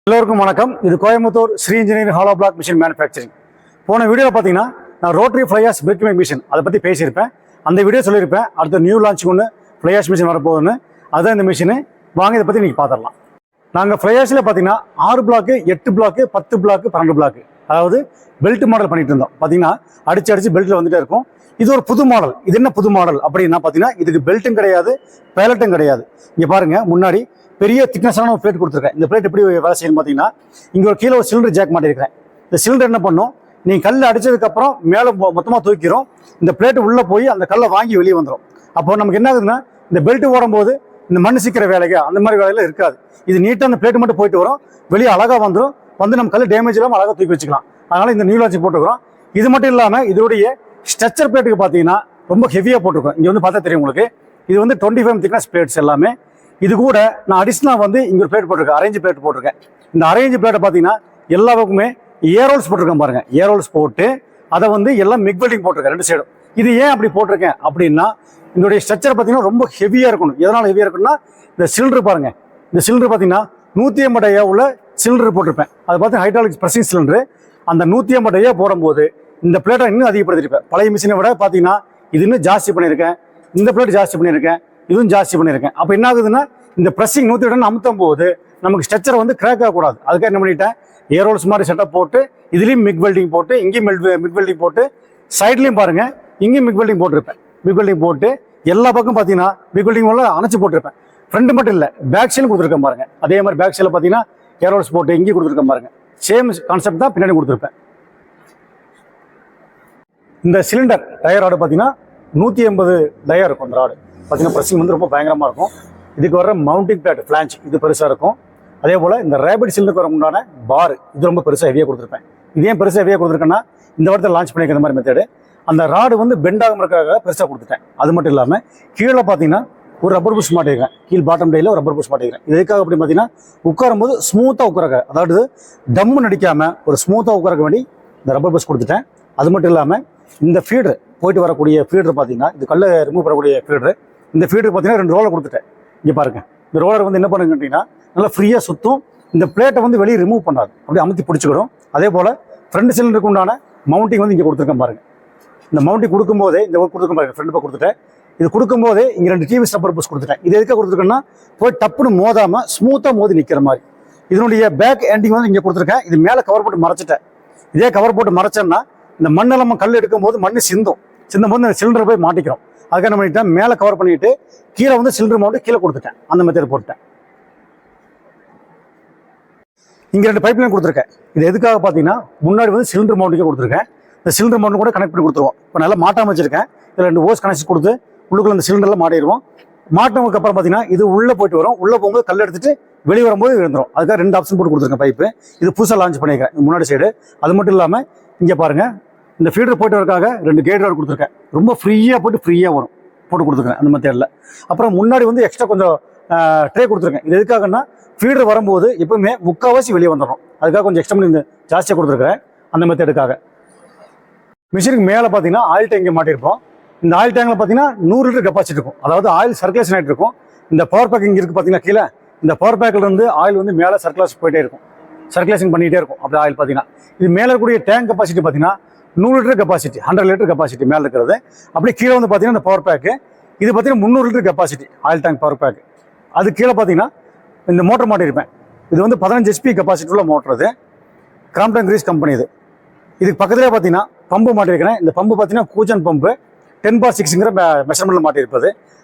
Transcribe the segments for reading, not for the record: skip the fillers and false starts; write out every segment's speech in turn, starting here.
எல்லோருக்கும் வணக்கம். இது Coimbatore Sri engineering hollow block machine manufacturing. போன வீடியோவில் பார்த்தீங்கன்னா நான் rotary fly ash brick make machine அதை பற்றி பேசியிருப்பேன். அந்த வீடியோ சொல்லியிருப்பேன். அடுத்த நியூ லான்ச்சுக்கு ஒன்று ஃப்ளையாஷ் மிஷின் வரப்போகுதுன்னு. அதுதான் இந்த மிஷினு. வாங்க இதை பற்றி நீங்கள் பார்த்துடலாம். நாங்கள் ஃப்ளையாஷில் பார்த்தீங்கன்னா 6 பிளாக்கு, 8 பிளாக்கு, 10 பிளாக்கு, 12 பிளாக்கு, அதாவது பெல்ட் மாடல் பண்ணிட்டு இருந்தோம். பார்த்தீங்கன்னா அடிச்சு பெல்ட்டில் வந்துட்டே இருக்கும். இது ஒரு புது மாடல். இது என்ன புது மாடல் அப்படின்னா பார்த்தீங்கன்னா இதுக்கு பெல்ட்டும் கிடையாது, பேலட்டும் கிடையாது. இங்கே பாருங்கள், முன்னாடி பெரிய திக்னஸான ஒரு பிளேட் கொடுத்துருக்கேன். இந்த பிளேட் எப்படி வேலை செய்யணும் பார்த்தீங்கன்னா, இங்கே ஒரு கீழே ஒரு சிலிண்டர் ஜாக் மாட்டிருக்கிறேன். இந்த சிலிண்டர் என்ன பண்ணும், நீங்கள் கல் அடிச்சதுக்கப்புறம் மேலே மொத்தமாக தூக்கிறோம். இந்த பிளேட்டு உள்ளே போய் அந்த கல்லை வாங்கி வெளியே வந்துடும். அப்போ நமக்கு என்ன ஆகுதுன்னா, இந்த பெல்ட் ஓடும்போது இந்த மண் சிக்கிற வேலைக்கு அந்த மாதிரி வேலையில் இருக்காது. இது நீட்டாக அந்த பிளேட்டு மட்டும் போயிட்டு வரும், வெளியே அழகாக வந்துடும். வந்து நம்ம கல் டேமேஜ் இல்லாமல் அழகாக தூக்கி வச்சுக்கலாம். அதனால் இந்த நியூ லான்ச் போட்டுக்கிறோம். இது மட்டும் இல்லாமல் இதோடைய ஸ்ட்ரக்சர் பிளேட்டுக்கு பார்த்தீங்கன்னா ரொம்ப ஹெவியாக போட்டிருக்கோம். இங்கே வந்து பார்த்தா தெரியும் உங்களுக்கு. இது வந்து 25 திக்னஸ் பிளேட்ஸ் எல்லாமே. இது கூட நான் அடிஷ்னலாக வந்து இங்கே ஒரு பிளேட் போட்டிருக்கேன், அரேஞ்ச் பிளேட் போட்டிருக்கேன். இந்த அரேஞ்ச் பிளேட்டை பார்த்தீங்கன்னா எல்லா பக்கமே ஏரோல்ஸ் போட்டிருக்கேன் பாருங்க. ஏரோல்ஸ் போட்டு அதை வந்து எல்லாம் மிக் வெல்டிங் போட்டிருக்கேன் 2 சைடும். இது ஏன் அப்படி போட்டிருக்கேன் அப்படின்னா, இதோடைய ஸ்ட்ரக்சர் பார்த்தீங்கன்னா ரொம்ப ஹெவியாக இருக்கணும். எதனால் ஹெவியாக இருக்குன்னா, இந்த சிலிண்டர் பாருங்க. இந்த சிலிண்டர் பார்த்தீங்கன்னா 150 உள்ள சிலிண்டர் போட்டிருப்பேன். அது பார்த்து ஹைட்ராலிக் ப்ரெஸ்ஸிங் சிலிண்டர். அந்த 150 போடும்போது இந்த பிளேட்டை இன்னும் அதிகப்படுத்திருப்பேன். பழைய மிஷினை விட பார்த்தீங்கன்னா இது இன்னும் ஜாஸ்தி பண்ணியிருக்கேன். இந்த பிளேட் ஜாஸ்தி பண்ணியிருக்கேன், இதுவும் ஜாஸ்தி பண்ணியிருக்கேன். அப்போ என்ன ஆகுதுன்னா, இந்த ப்ரெஸ்ஸிங் 150 அமுத்தும் போது நமக்கு ஸ்ட்ரக்சர் வந்து கிராக் ஆகக்கூடாது. அதுக்காக என்ன பண்ணிட்டேன், ஏரோல்ஸ் மாதிரி செட்டப் போட்டு இதுலேயும் மிக் வெல்டிங் போட்டு இங்கேயும் மிக் வெல்டிங் போட்டு சைட்லையும் பாருங்க, இங்கேயும் மிக் வெல்டிங் போட்டிருப்பேன். மிக் வெல்டிங் போட்டு எல்லா பக்கம் பார்த்தீங்கன்னா மிக் வெல்டிங் உள்ள அணைச்சு போட்டிருப்பேன். ஃப்ரண்ட் மட்டும் இல்லை, பேக் சைடும் கொடுத்துருக்கேன் பாருங்க. அதே மாதிரி பேக் சைடில் பார்த்தீங்கன்னா ஏரோல்ஸ் போட்டு இங்கேயும் கொடுத்துருக்கேன் பாருங்க. சேம் கான்செப்ட் தான் பின்னாடி கொடுத்துருப்பேன். இந்த சிலிண்டர் டயர் ராடு பார்த்தீங்கன்னா 180 டயர் இருக்கும். அந்த ராடு பார்த்தீங்கன்னா ப்ரெஸ்ஸிங் வந்து ரொம்ப பயங்கரமாக இருக்கும். இதுக்கு வர மவுண்டிங் பிளேட் ஃபிளான்ச் இது பெருசாக இருக்கும். அதே போல் இந்த ரேபிட் சிலிண்டருக்கு வர முன்னான பார் இது ரொம்ப பெருசாக ஹெவியாக கொடுத்துருப்பேன். இதே பெருசாக ஹெவியாக கொடுத்துருக்கேன்னா இந்த வாரத்தில் லான்ச் பண்ணிக்கிற மாதிரி மெத்தடு. அந்த ராடு வந்து பெண்ட் ஆகாமல் இருக்கிறதுக்காக பெருசாக கொடுத்துட்டேன். அது மட்டும் இல்லாமல் கீழே பார்த்தீங்கன்னா ஒரு ரப்பர் பூஸ் மாட்டிருக்கேன். கீழ் பாட்டம் டேயில் ஒரு ரப்பர் பூஸ் மாட்டிருக்கேன். இது எதுக்காக அப்படின்னு பார்த்தீங்கன்னா, உட்காரும் போது ஸ்மூத்தாக உட்காரக்க, அதாவது டம்மு நடிக்காமல் ஒரு ஸ்மூத்தாக உட்காரக்க வேண்டி இந்த ரப்பர் பூஸ் கொடுத்துட்டேன். அது மட்டும் இல்லாமல் இந்த ஃபீடர் போயிட்டு வரக்கூடிய ஃபீடர் பார்த்தீங்கன்னா, இது கல்லை ரிமூவ் பண்ணக்கூடிய ஃபீடர். இந்த ஃபீடர் பார்த்தீங்கன்னா 2 ரோலர் கொடுத்துட்டேன். இங்கே பாருங்க, இந்த ரோலர் வந்து என்ன பண்ணுங்க கேட்டிங்கன்னா, நல்லா ஃப்ரீயாக சுற்றும். இந்த பிளேட்டை வந்து வெளியே ரிமூவ் பண்ணாது, அப்படியே அமுத்தி பிடிச்சிக்கிடும். அதே போல் ஃப்ரண்ட் சிலிண்டருக்கு உண்டான மவுண்டிங் வந்து இங்கே கொடுத்துருக்கேன் பாருங்க. இந்த மவுண்டிங் கொடுக்கும்போதே இந்த கொடுத்துருக்கேன் பாருங்க, ஃப்ரண்ட் பக்கம் கொடுத்துட்டேன். இது கொடுக்கும்போதே இங்கே 2 டிவி ரப்பர் பூஸ் கொடுத்துட்டேன். இது எதுக்காக கொடுத்துருக்கேன்னா, போய் டப்புன்னு மோதாமல் ஸ்மூத்தாக மோதி நிற்கிற மாதிரி. இதனுடைய பேக் எண்டிங் வந்து இங்கே கொடுத்துருக்கேன். இது மேலே கவர் போட்டு மறைச்சிட்டேன். இதே கவர் போட்டு மறைச்சேன்னா இந்த மண்ணெல்லாம் கல் எடுக்கும் போது மண் சிந்தும் போது இந்த சிலிண்டர் போய் மாட்டிக்கிறோம். அதுக்காக என்ன பண்ணிட்டேன், மேலே கவர் பண்ணிட்டு கீழே வந்து சிலிண்டர் மவுண்ட் கீழே கொடுத்துட்டேன். அந்த மெத்தட் போட்டுட்டேன். இங்கே 2 பைப் லைன் கொடுத்துருக்கேன். இது எதுக்காக பார்த்தீங்கன்னா, முன்னாடி வந்து சிலிண்டர் மவுண்ட்டுக்கே கொடுத்துருக்கேன். இந்த சிலிண்டர் மவுண்ட் கூட கனெக்ட் பண்ணி கொடுத்துருவோம். இப்போ நல்லா மாட்டாமல் வச்சிருக்கேன். இதில் 2 ஓஸ் கனெக்ஷன் கொடுத்து உள்ளுக்குள்ள இந்த சிலிண்டரில் மாட்டிடுவோம். மாட்டினதுக்கு அப்புறம் பார்த்தீங்கன்னா இது உள்ளே போயிட்டு வரும். உள்ளே போகும்போது கல் எடுத்துட்டு வெளியே வரும்போது விழுந்துடும். அதுக்காக 2 ஆப்ஷன் போட்டு கொடுத்துருக்கேன் பைப்பு. இது புதுசாக லான்ச் பண்ணியிருக்கேன் முன்னாடி சைடு. அது மட்டும் இல்லாமல் இங்கே பாருங்கள், இந்த ஃபீடர் போயிட்டு வரக்காக 2 கேட் ராட் கொடுத்துருக்கேன். ரொம்ப ஃப்ரீயாக போட்டு ஃப்ரீயாக வரும் போட்டு கொடுத்துருக்கேன் அந்த மெத்தடில். அப்புறம் முன்னாடி வந்து எக்ஸ்ட்ரா கொஞ்சம் ட்ரே கொடுத்துருக்கேன். இது எதுக்காகன்னா, ஃபீடர் வரும்போது எப்பவுமே 3/4 வெளியே வந்துடும். அதுக்காக கொஞ்சம் எக்ஸ்ட்ரா பண்ணி ஜாஸ்தியாக கொடுத்துருக்கேன் அந்த மெத்தடுக்காக. மிஷினுக்கு மேலே பார்த்தீங்கன்னா ஆயில் டேங்கை மாட்டியிருப்போம். இந்த ஆயில் டேங்கில் பார்த்தீங்கன்னா 100 லிட்டர் கெப்பாசிட்டி இருக்கும். அதாவது ஆயில் சர்க்குலேஷன் ஆகிட்டு இருக்கும். இந்த பவர் பேக்கிங் இருக்குது பார்த்தீங்கன்னா கீழே, இந்த பவர் பேக்கில் இருந்து ஆயில் வந்து மேலே சர்க்குலேஷன் போயிட்டே இருக்கும், சர்க்குலேஷன் பண்ணிகிட்டே இருக்கும். அப்படி ஆயில் பார்த்தீங்கன்னா இது மேலே இருக்கக்கூடிய டேங்க் கெப்பாசிட்டி பார்த்தீங்கன்னா 100 லிட்டர் கெப்பாசிட்டி, 100 லிட்டர் கெப்பாசிட்டி மேலே இருக்கிறது. அப்படியே கீழே வந்து பார்த்தீங்கன்னா இந்த பவர் பேக்கு இது பார்த்தீங்கன்னா 300 litre capacity oil tank power pack. அது கீழே பார்த்தீங்கன்னா இந்த மோட்டர் மாட்டியிருப்பேன். இது வந்து 15 HP கெப்பாசிட்டி உள்ள மோட்டர். இது கிராம்ப்டன் கிரீஸ் கம்பெனி. இதுக்கு பக்கத்துலேயே பார்த்தீங்கன்னா பம்பு மாட்டியிருக்கிறேன். இந்த பம்பு பார்த்தீங்கன்னா கூஜன் பம்பு 10/6ங்கிற மெஷர்மெண்ட்டில் மாட்டியிருப்பது.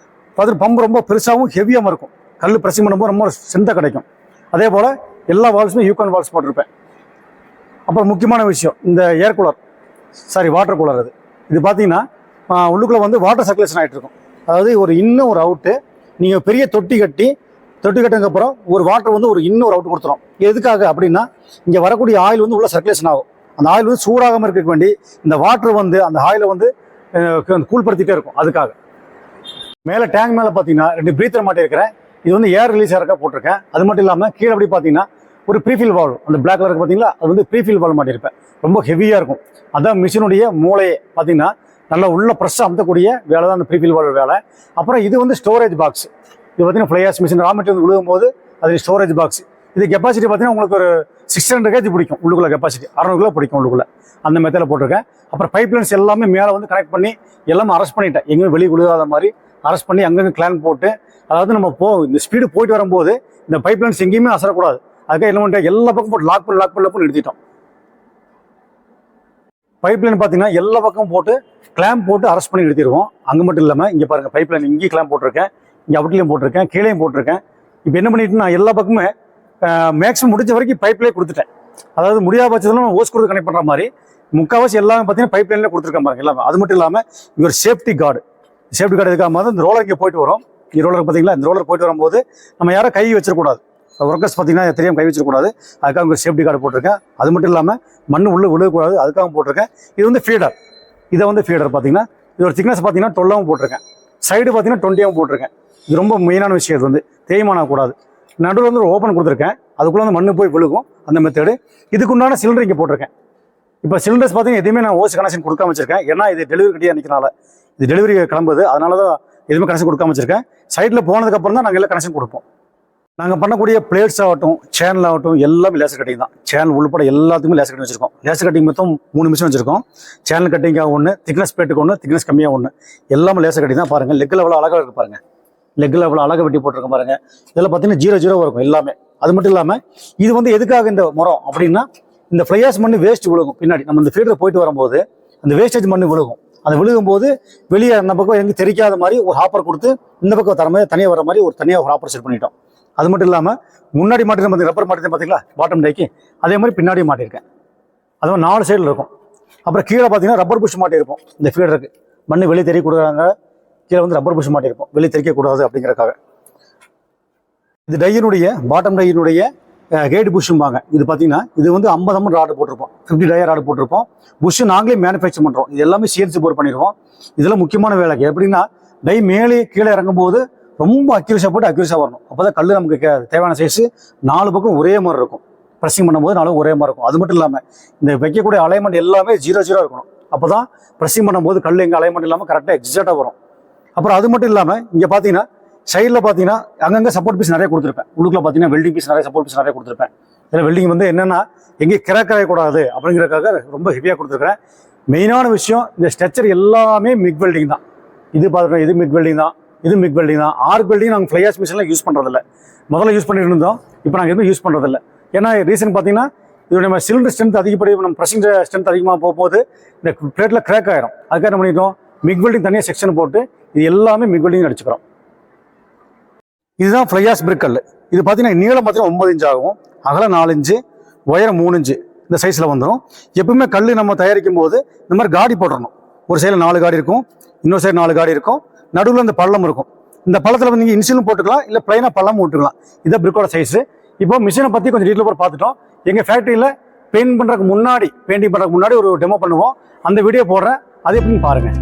பார்த்துட்டு பம்பு ரொம்ப பெருசாகவும் ஹெவியாகவும் இருக்கும். கல் ப்ரெஸ்ஸிங் பண்ணும்போது ரொம்ப ஸ்ட்ரென்த்தாக கிடைக்கும். அதே போல் எல்லா வால்ஸுமே யூகான் வால்ஸ் போட்டிருப்பேன். அப்புறம் முக்கியமான விஷயம், இந்த ஏர் கூலர், வாட்டர் கூலர். இது பார்த்தீங்கன்னா உள்ளுக்குள்ளே வந்து வாட்டர் சர்க்குலேஷன் ஆகிட்டு இருக்கும். அதாவது ஒரு இன்னும் ஒரு அவுட்டு, நீங்கள் பெரிய தொட்டி கட்டினதுக்கப்புறம் ஒரு வாட்டர் வந்து ஒரு இன்னொரு அவுட் கொடுத்துரும். எதுக்காக அப்படின்னா, இங்கே வரக்கூடிய ஆயில் வந்து உள்ள சர்க்குலேஷன் ஆகும். அந்த ஆயில் வந்து சூடாகாமல் இருக்க வேண்டி இந்த வாட்டர் வந்து அந்த ஆயிலை வந்து கூல்படுத்திட்டே இருக்கும். அதுக்காக மேலே டேங்க் மேலே பார்த்தீங்கன்னா 2 பிரீத்தர் மாட்டியிருக்கிறேன். இது வந்து ஏர் ரிலீஸ் ஆகிறக்கா போட்டிருக்கேன். அது மட்டும் இல்லாமல் கீழே அப்படி பார்த்தீங்கன்னா ஒரு ப்ரீஃபில் வால்வ், அந்த பிளாக் கலருக்கு பார்த்தீங்களா, அது வந்து ப்ரீஃபில் வால்வ் மாட்டியிருப்பேன். ரொம்ப ஹெவியாக இருக்கும். அதான் மிஷினுடைய மூளையே பார்த்தீங்கன்னா நல்லா உள்ள ப்ரெஷ்ஷாக அமுத்தக்கூடிய வேலை தான் அந்த ப்ரீஃபில் வால்வ் வேலை. அப்புறம் இது வந்து ஸ்டோரேஜ் பாக்ஸ். இது பார்த்தீங்கன்னா ஃப்ளையாஷ் மிஷின் ரா மெட்டீரியல் விழுகும் போது அது ஸ்டோரேஜ் பாக்ஸ். இது கெப்பாசிட்டி பார்த்தீங்கன்னா உங்களுக்கு ஒரு 600 கேஜி பிடிக்கும் உள்ளுக்குள்ள, கெப்பாசிட்டி 600 கிலோ பிடிக்கும் உள்ளுக்குள்ள. அந்த மெத்தடில் போட்டிருக்கேன். அப்புறம் பைப் லைன்ஸ் எல்லாமே மேலே வந்து கனெக்ட் பண்ணி எல்லாமே அரெஸ்ட் பண்ணிட்டேன். எங்கேயும் வெளியே விழுகாத மாதிரி அரெஸ்ட் பண்ணி அங்கங்கே கிளான் போட்டு, அதாவது நம்ம இந்த ஸ்பீடு போயிட்டு வரும்போது இந்த பைப் லைன்ஸ் எங்கேயுமே அசரக்கூடாது. அதுக்காக என்ன பண்ணிட்டேன், எல்லா பக்கம் போட்டு லாக் பண்ணி நிறுத்திட்டோம். பைப் லைன் பார்த்தீங்கன்னா எல்லா பக்கம் போட்டு கிளாம்ப் போட்டு அரெஸ்ட் பண்ணி நிறுத்திடுவோம். அங்கே மட்டும் இல்லாமல் இங்கே பாருங்கள், பைப் லைன் இங்கேயும் கிளாம்ப் போட்டிருக்கேன், இங்கே அவுட்லையும் போட்டிருக்கேன், கீழேயும் போட்டிருக்கேன். இப்போ என்ன பண்ணிட்டு நான் எல்லா பக்கமே மேக்ஸிமம் முடிஞ்ச வரைக்கும் பைப்லேயே கொடுத்துட்டேன். அதாவது முடியாத பட்சத்தில் ஓஸ் கொடுத்து கனெக்ட் பண்ணுற மாதிரி முக்கால்வாசி எல்லாமே பார்த்தீங்கன்னா பைப் லைனில் கொடுத்துருக்கேன் பாருங்க எல்லாமே. அது மட்டும் இல்லாமல் இங்கே ஒரு சேஃப்டி கார்டு எதுக்காக மாதிரி இந்த ரோலர் இங்கே போயிட்டு வரும். இந்த ரோலர் பார்த்தீங்களா, இந்த ரோலர் போயிட்டு வரும்போது நம்ம யாரும் கை வச்சிடக்கூடாது. ஒர்க்கர்ஸ் பார்த்தீங்கன்னா தெரியாமல் கை வச்சிடக்கூடாது. அதுக்காக ஒரு சேஃப்டி கார்டு போட்டிருக்கேன். அது மட்டும் இல்லாமல் மண் உள்ளே விழுகக்கூடாது, அதுக்காக போட்டிருக்கேன். இது வந்து ஃபீடர். இதை வந்து ஃபீடர் பார்த்தீங்கன்னா இது ஒரு திக்னஸ் பார்த்தீங்கன்னா 12 போட்டிருக்கேன். சைடு பார்த்தீங்கன்னா 20 போட்டிருக்கேன். இது ரொம்ப மெயினான விஷயம். இது வந்து தேய்மானம் கூடாது. நடுவில் வந்து ஒரு ஓப்பன் கொடுத்துருக்கேன், அதுக்குள்ளே வந்து மண்ணு போய் விழுகும். அந்த மெத்தடு. இதுக்குண்டான சிலிண்டர் இங்கே போட்டிருக்கேன். இப்போ சிலிண்டர்ஸ் பார்த்தீங்கன்னா எதுவுமே நான் ஓஸ் கனெக்ஷன் கொடுக்காம வச்சிருக்கேன். ஏன்னா இது டெலிவரி கிட்டே நிற்கிறனால, இது டெலிவரி கிளம்புது, அதனால தான் எதுவுமே கனெக்ஷன் கொடுக்காம வச்சிருக்கேன். சைடில் போனதுக்கப்புறம் தான் நாங்கள் எல்லாம் கனெக்ஷன் கொடுப்போம். நாங்கள் பண்ணக்கூடிய பிளேட்ஸ் ஆகட்டும், சேனல் ஆகட்டும், எல்லாமே லேசர் கட்டிங் தான். சேனல் உள்பட எல்லாத்துக்குமே லேசர் கட்டிங் வச்சிருக்கோம். லேசர் கட்டிங் மொத்தம் 3 மிஷின் வச்சிருக்கோம். சேனல் கட்டிங்காக ஒன்று, திக்னஸ் பிளேட்டுக்கு ஒன்று, திக்னஸ் கம்மியாக ஒன்று, எல்லாமே லேசர் கட்டிங் தான். பாருங்கள் லெக்கில் எவ்வளோ அழகாக இருக்குது பாருங்கள். லெக்கில் எவ்வளோ அழகாக வெட்டி போட்டிருக்க பாருங்கள். இதில் பார்த்தீங்கன்னா 0 இருக்கும் எல்லாமே. அது மட்டும் இல்லாமல் இது வந்து எதுக்காக இந்த முறம் அப்படின்னா, இந்த ஃப்ளையாஸ் மண்ணு வேஸ்ட் விழுகும் பின்னாடி. நம்ம இந்த ஃபீல்டில் போயிட்டு வரும்போது அந்த வேஸ்டேஜ் மண்ணு விழுகும். அது விழுகும்போது வெளியே அந்த பக்கம் எங்கே தெரிக்காத மாதிரி ஒரு ஹாப்பர் கொடுத்து இந்த பக்கம் தர மாதிரி தனியாக வர மாதிரி தனியாக ஒரு ஹாப்பர் செட் பண்ணிட்டோம். அது மட்டும் இல்லாமல் முன்னாடி மாட்டிருந்தேன் பார்த்தீங்க, ரப்பர் மாட்டிருந்தேன் பார்த்தீங்களா பாட்டம் டைக்கு, அதே மாதிரி பின்னாடியும் மாட்டியிருக்கேன். அதுவும் 4 சைடில் இருக்கும். அப்புறம் கீழே பார்த்தீங்கன்னா ரப்பர் புஷ் மாட்டியிருப்போம். இந்த ஃபீடருக்கு மண்ணு வெளியே தெரியக்கூடாது, கீழே வந்து ரப்பர் புஷ் மாட்டியிருப்போம், வெளியே தெரியக்கூடாது அப்படிங்கிறக்காக. இது டையினுடைய பாட்டம் டையினுடைய கேட் புஷ்ஷும்பாங்க. இது பார்த்தீங்கன்னா இது வந்து 50 mm ராடு போட்டிருப்போம், 50 டயர் ராடு போட்டிருப்போம். புஷ் நாங்களே மேனுஃபேக்சர் பண்ணுறோம். இது எல்லாமே சிஎன்சி போர் பண்ணிடுவோம். இதெல்லாம் முக்கியமான வேலை. எப்படின்னா டை மேலே கீழே இறங்கும் போது ரொம்ப அக்யூரஸாக போட்டு அக்யூரஸாக வரணும். அப்போ தான் கல் நமக்கு தேவையான சைஸு 4 பக்கம் ஒரே மாதிரி இருக்கும். ப்ரெஸ்ஸிங் பண்ணும்போது 4 ஒரே மாதிரி இருக்கும். அது மட்டும் இல்லாமல் இந்த வைக்கக்கூடிய அலைன்மெண்ட் எல்லாமே 0 இருக்கணும். அப்போ தான் ப்ரெஸ்ஸிங் பண்ணும்போது கல் எங்கே அலைன்மெண்ட் இல்லாமல் கரெக்டாக எக்ஸாக்டாக வரும். அப்புறம் அது மட்டும் இல்லாமல் இங்கே பார்த்தீங்கன்னா சைடில் பார்த்தீங்கன்னா அங்கங்கே சப்போர்ட் பீஸ் நிறைய கொடுத்துருப்பேன். உள்ளுக்குள்ள பார்த்தீங்கன்னா வெல்டிங் பீஸ் நிறைய, சப்போர்ட் பீஸ் நிறைய கொடுத்துருப்பேன். இதில் வெல்டிங் வந்து என்னென்னா எங்கேயும் கிராக் ஆகக்கூடாது அப்படிங்கிறதுக்காக ரொம்ப ஹெவியாக கொடுத்துருக்குறேன். மெயினான விஷயம் இந்த ஸ்ட்ரக்சர் எல்லாமே மிக் வெல்டிங் தான். இது பார்த்துட்டோம், இது மிக் வெல்டிங் தான், இது மிக் வெல்டிங் தான். ஆர்க் வெல்டிங் நாங்கள் ஃப்ளையாஸ் மிஷினில் யூஸ் பண்ணுறதில்ல. முதல்ல யூஸ் பண்ணிட்டு இருந்தோம், இப்போ நாங்கள் எதுவும் யூஸ் பண்ணுறதில்ல. ஏன்னா ரீசன் பார்த்தீங்கன்னா இதோட நம்ம சிலிண்டர் ஸ்ட்ரென்த் அதிகப்படி, நம்ம ப்ரெஷிங் ஸ்ட்ரென்த் அதிகமாக போகும்போது இந்த பிளேட்டில் கிராக் ஆயிரும். அதுக்காக என்ன பண்ணிட்டோம், மிக் வெல்டிங் தனியாக செக்ஷன் போட்டு இது எல்லாமே மிக் வெல்டிங் அடிச்சுக்கிறோம். இதுதான் ஃப்ளையாஸ் பிரிக் கல். இது பார்த்தீங்கன்னா நீளம் பார்த்தீங்கன்னா 9 இன்ச் ஆகும், அகலம் 4 இன்ச்சு, உயரம் 3 இன்ச்சு இந்த சைஸில் வந்துடும். எப்பவுமே கல் நம்ம தயாரிக்கும் போது இந்த மாதிரி காடி போட்டுடணும். ஒரு சைடில் 4 காடி இருக்கும், இன்னொரு சைடு 4 காடி இருக்கும், நடுவில் இந்த பள்ளம் இருக்கும். இந்த பள்ளத்தில் வந்து நீங்கள் இன்சிலும் போட்டுக்கலாம், இல்லை பிளைனாக பள்ளமும் விட்டுக்கலாம். இதான் பிரிக்கோட சைஸு. இப்போ மிஷினை பற்றி கொஞ்சம் டீட்டெயில் போய் பார்த்துட்டோம். எங்கள் ஃபேக்ட்ரியில் பெயிண்டிங் பண்ணுறதுக்கு முன்னாடி ஒரு டெமோ பண்ணுவோம். அந்த வீடியோ போடுறேன், அது எப்படின்னு பாருங்கள்.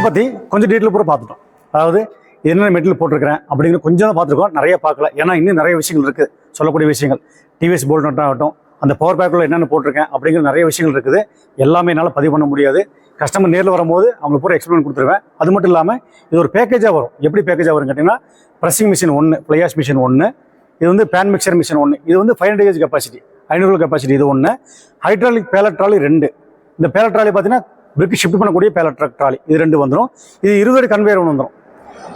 பற்றி கொஞ்சம் டீட்டெயில் பூரா பார்த்துட்டோம். அதாவது என்னென்ன மெட்டீரியல் போட்டிருக்கிறேன் அப்படிங்கிற கொஞ்சம் தான் பார்த்துருக்கோம், நிறைய பார்க்கல. ஏன்னா இன்னும் நிறைய விஷயங்கள் இருக்குது சொல்லக்கூடிய விஷயங்கள். டிவிஎஸ் போல்ட் நட் ஆகட்டும், அந்த பவர் பேக்கில் என்னென்ன போட்டிருக்கேன் அப்படிங்கிற நிறைய விஷயங்கள் இருக்குது. எல்லாமே என்னால் பதிவு பண்ண முடியாது. கஸ்டமர் நேரில் வரும்போது அவங்க பூரா எக்ஸ்பிளைன் கொடுத்துருவேன். அது மட்டும் இல்லாமல் இது ஒரு பேக்கேஜாக வரும். எப்படி பேக்கேஜாக வரும் கேட்டிங்கன்னா, ப்ரெஸ்ஸிங் மிஷின் 1, ஃப்ளையாஷ் மிஷின் 1, இது வந்து பேன் மிக்சர் மிஷின் 1, இது வந்து 500 kg கெப்பாசிட்டி, 500 கெப்பாசிட்டி இது 1, ஹைட்ராலிக் பேலட் ட்ராலி 2. இந்த பேலட் ட்ராலி பார்த்தீங்கன்னா பிரிக் ஷிஃப்ட் பண்ணக்கூடிய பேலட் ட்ரக் ட்ராலி இது 2 வந்துடும். இது 20 அடி கன்வேயர் ஒன்று வந்துடும்.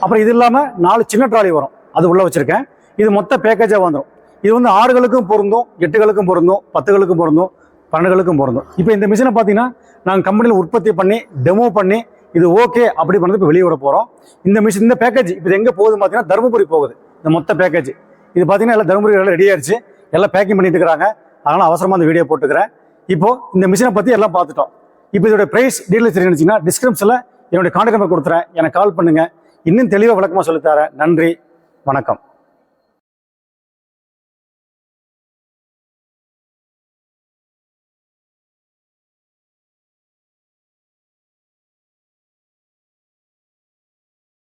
அப்புறம் இது இல்லாமல் 4 சின்ன ட்ராலி வரும், அது உள்ளே வச்சுருக்கேன். இது மொத்த பேக்கேஜாக வந்துடும். இது வந்து 6களுக்கும் பொருந்தும், 8களுக்கும் பொருந்தும், 10களுக்கும் பொருந்தும், 12களுக்கும் பொருந்தும். இப்போ இந்த மிஷினை பார்த்தீங்கன்னா நாங்கள் கம்பெனியில் உற்பத்தி பண்ணி டெமோ பண்ணி இது ஓகே அப்படி பண்ணது இப்போ வெளியே விட போகிறோம். இந்த மிஷின் இந்த பேக்கேஜ் இப்போ எங்கே போகுதுன்னு பார்த்தீங்கன்னா தருமபுரி போகுது. இந்த மொத்த பேக்கேஜ் இது பார்த்தீங்கன்னா எல்லாம் தருமபுரி எல்லாம் ரெடி ஆயிடுச்சு, எல்லாம் பேக்கிங் பண்ணிட்டு இருக்கிறாங்க. அதனால் அவசரமாக அந்த வீடியோ போட்டுக்கிறேன். இப்போது இந்த மிஷினை பற்றி எல்லாம் பார்த்துட்டோம். இப்போ இதோட ப்ரைஸ் டீட்டெயில்ஸ் தெரிஞ்சுன்னா டிஸ்கிரிப்ஷனில் என்னுடைய கான்டாக்ட் நம்பர் கொடுத்துறேன், எனக்கு கால் பண்ணுங்கள். இன்னும் தெளிவாக விளக்கமாக சொல்லித்தரேன். நன்றி, வணக்கம்.